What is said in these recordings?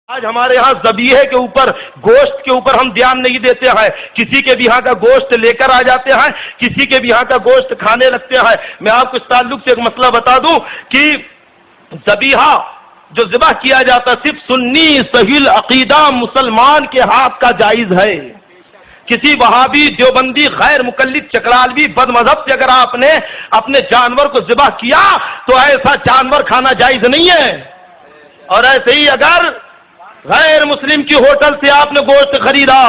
آج ہمارے ہاں ذبیحے کے اوپر گوشت کے اوپر ہم دھیان نہیں دیتے ہیں. کسی کے بھی یہاں کا گوشت لے کر آ جاتے ہیں, کسی کے بھی یہاں کا گوشت کھانے لگتے ہیں. میں آپ کو اس تعلق سے ایک مسئلہ بتا دوں کہ ذبیحہ جو ذبح کیا جاتا صرف سنی صحیح عقیدہ مسلمان کے ہاتھ کا جائز ہے. کسی وہابی دیوبندی غیر مقلد چکرالوی بد مذہب سے اگر آپ نے اپنے جانور کو ذبح کیا تو ایسا جانور کھانا جائز نہیں ہے. اور ایسے ہی اگر غیر مسلم کی ہوٹل سے آپ نے گوشت خریدا,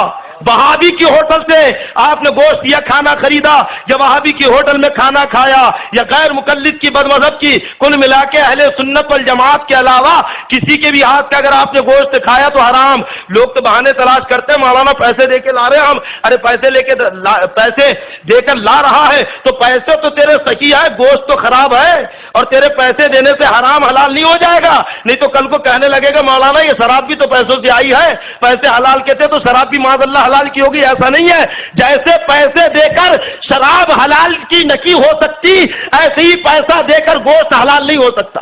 وہابی کی ہوٹل سے آپ نے گوشت یا کھانا خریدا, یا وہابی کی ہوٹل میں کھانا کھایا, یا غیر مقلد کی بد مذہب کی, کل ملا کے اہل سنت والجماعت کے علاوہ کسی کے بھی ہاتھ کا اگر آپ نے گوشت کھایا تو حرام. لوگ تو بہانے تلاش کرتے ہیں, مولانا پیسے دے کے لا رہے ہیں ہم. ارے پیسے دے کر لا رہا ہے تو پیسے تو تیرے صحیح ہے, گوشت تو خراب ہے, اور تیرے پیسے دینے سے حرام حلال نہیں ہو جائے گا. نہیں تو کل کو کہنے لگے گا مولانا یہ شراب بھی تو پیسوں سے آئی ہے, پیسے حلال کہتے تو شراب بھی معاذ اللہ حلال کی ہوگی. ایسا نہیں ہے. جیسے پیسے دے کر شراب حلال کی نہیں ہو سکتی, ایسے ہی پیسہ دے کر گوشت حلال نہیں ہو سکتا.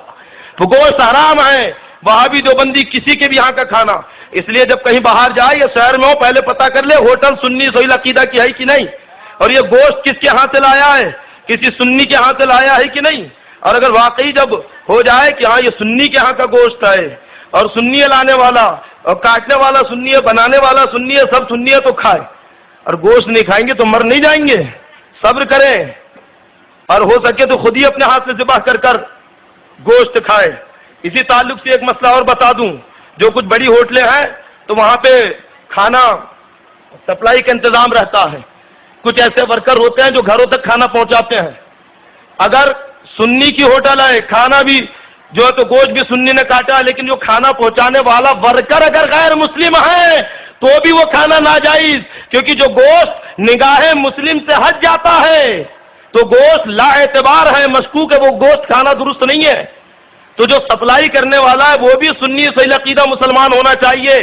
تو گوشت حرام ہے. وہابی دیوبندی کسی کے بھی یہاں کا کھانا, اس لیے جب کہیں باہر جائے یا شہر میں ہو پہلے پتہ کر لے ہوٹل سنی صحیح عقیدہ کی ہے کہ نہیں, اور یہ گوشت کس کے ہاں سے لایا ہے, کسی سنی کے ہاں سے لایا ہے کہ نہیں. اور اگر واقعی جب ہو جائے کہ ہاں یہ سنی کے ہاں کا گوشت ہے اور سنی ہے لانے والا اور کاٹنے والا سنی ہے, بنانے والا سنی ہے, سب سنی ہے, تو کھائے. اور گوشت نہیں کھائیں گے تو مر نہیں جائیں گے. صبر کریں اور ہو سکے تو خود ہی اپنے ہاتھ سے ذبح کر کر گوشت کھائے. اسی تعلق سے ایک مسئلہ اور بتا دوں, جو کچھ بڑی ہوٹلیں ہیں تو وہاں پہ کھانا سپلائی کا انتظام رہتا ہے. کچھ ایسے ورکر ہوتے ہیں جو گھروں تک کھانا پہنچاتے ہیں. اگر سنی کی ہوٹل ہے, کھانا بھی جو ہے تو گوشت بھی سنی نے کاٹا, لیکن جو کھانا پہنچانے والا ورکر اگر غیر مسلم ہے تو بھی وہ کھانا ناجائز, کیونکہ جو گوشت نگاہ مسلم سے ہٹ جاتا ہے تو گوشت لا اعتبار ہے, مشکوک ہے, وہ گوشت کھانا درست نہیں ہے. تو جو سپلائی کرنے والا ہے وہ بھی سنی صحیح عقیدہ مسلمان ہونا چاہیے.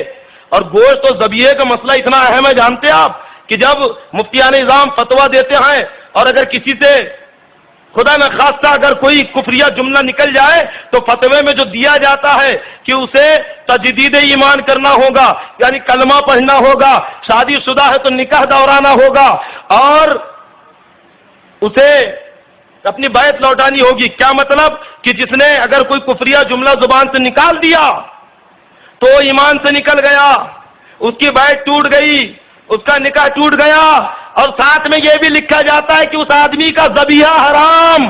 اور گوشت و ذبیحے کا مسئلہ اتنا اہم ہے, جانتے ہیں آپ کہ جب مفتیان نظام فتویٰ دیتے ہیں اور اگر کسی سے خدا نہ خواستہ اگر کوئی کفریہ جملہ نکل جائے تو فتوے میں جو دیا جاتا ہے کہ اسے تجدید ایمان کرنا ہوگا, یعنی کلمہ پڑھنا ہوگا, شادی شدہ ہے تو نکاح دورانا ہوگا, اور اسے اپنی بیعت لوٹانی ہوگی. کیا مطلب کہ جس نے اگر کوئی کفریہ جملہ زبان سے نکال دیا تو ایمان سے نکل گیا, اس کی بیعت ٹوٹ گئی, اس کا نکاح ٹوٹ گیا. اور ساتھ میں یہ بھی لکھا جاتا ہے کہ اس آدمی کا ذبیحہ حرام,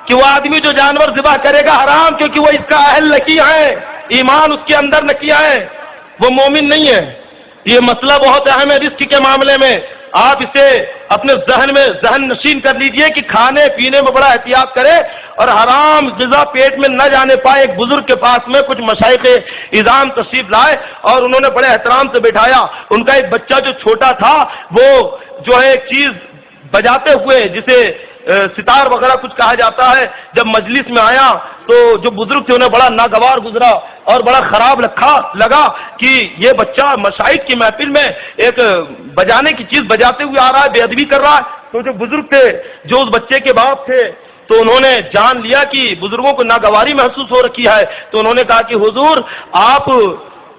کہ وہ آدمی جو جانور ذبح کرے گا حرام, کیونکہ وہ اس کا اہل نکی ہے, ایمان اس کے اندر نکی ہے, وہ مومن نہیں ہے. یہ مسئلہ بہت اہم ہے رزق کے معاملے میں. آپ اسے اپنے ذہن نشین کر لیجئے کہ کھانے پینے میں بڑا احتیاط کرے اور حرام غذا پیٹ میں نہ جانے پائے. ایک بزرگ کے پاس میں کچھ مشائخ اعظام تشریف لائے اور انہوں نے بڑے احترام سے بٹھایا. ان کا ایک بچہ جو چھوٹا تھا وہ جو ہے ایک چیز بجاتے ہوئے جسے ستار وغیرہ کچھ کہا جاتا ہے, جب مجلس میں آیا تو جو بزرگ تھے انہیں بڑا ناگوار گزرا اور بڑا خراب لگا کہ یہ بچہ مشائخ کی محفل میں ایک بجانے کی چیز بجاتے ہوئے آ رہا ہے, بے ادبی کر رہا ہے. تو جو بزرگ تھے جو اس بچے کے باپ تھے تو انہوں نے جان لیا کہ بزرگوں کو ناگواری محسوس ہو رکھی ہے, تو انہوں نے کہا کہ حضور آپ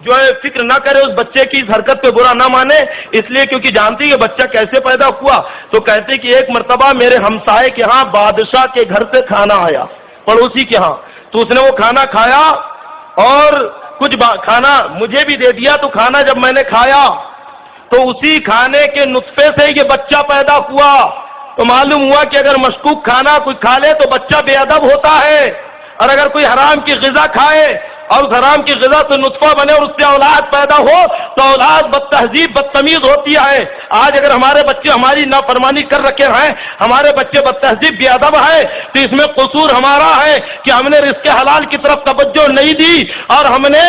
جو ہے فکر نہ کرے, اس بچے کی اس حرکت پہ برا نہ مانے, اس لیے کیونکہ جانتی ہے بچہ کیسے پیدا ہوا. تو کہتے کہ ایک مرتبہ میرے ہمسائے کے ہاں بادشاہ کے گھر سے کھانا آیا, پڑوسی کے ہاں, تو اس نے وہ کھانا کھایا اور کچھ کھانا مجھے بھی دے دیا. تو کھانا جب میں نے کھایا تو اسی کھانے کے نطفے سے یہ بچہ پیدا ہوا. تو معلوم ہوا کہ اگر مشکوک کھانا کوئی کھا لے تو بچہ بے ادب ہوتا ہے, اور اگر کوئی حرام کی غذا کھائے اور اس حرام کی غذا سے نطفہ بنے اور اس سے اولاد پیدا ہو تو اولاد بد تہذیب بدتمیز ہوتی ہے. آج اگر ہمارے بچے ہماری نافرمانی کر رکھے ہیں, ہمارے بچے بد تہذیب بے ادب ہے, تو اس میں قصور ہمارا ہے کہ ہم نے رزق حلال کی طرف توجہ نہیں دی اور ہم نے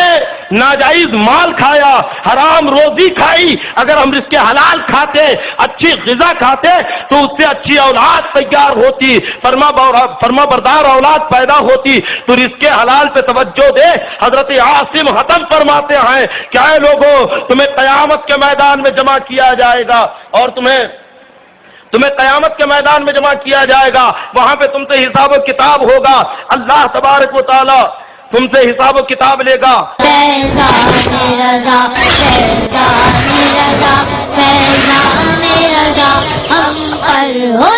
ناجائز مال کھایا, حرام روزی کھائی. اگر ہم رزق حلال کھاتے, اچھی غذا کھاتے تو اس سے اچھی اولاد تیار ہوتی, فرما بردار اولاد پیدا ہوتی. تو رزق حلال پہ توجہ دے. حضرت عاصم ختم فرماتے ہیں کیا ہے لوگوں, تمہیں قیامت کے میدان میں جمع کیا جائے گا اور تمہیں قیامت کے میدان میں جمع کیا جائے گا. وہاں پہ تم سے حساب و کتاب ہوگا. اللہ تبارک و تعالی تم سے حساب و کتاب لے گا. فیضان رضا، فیضان رضا ہم پر ہو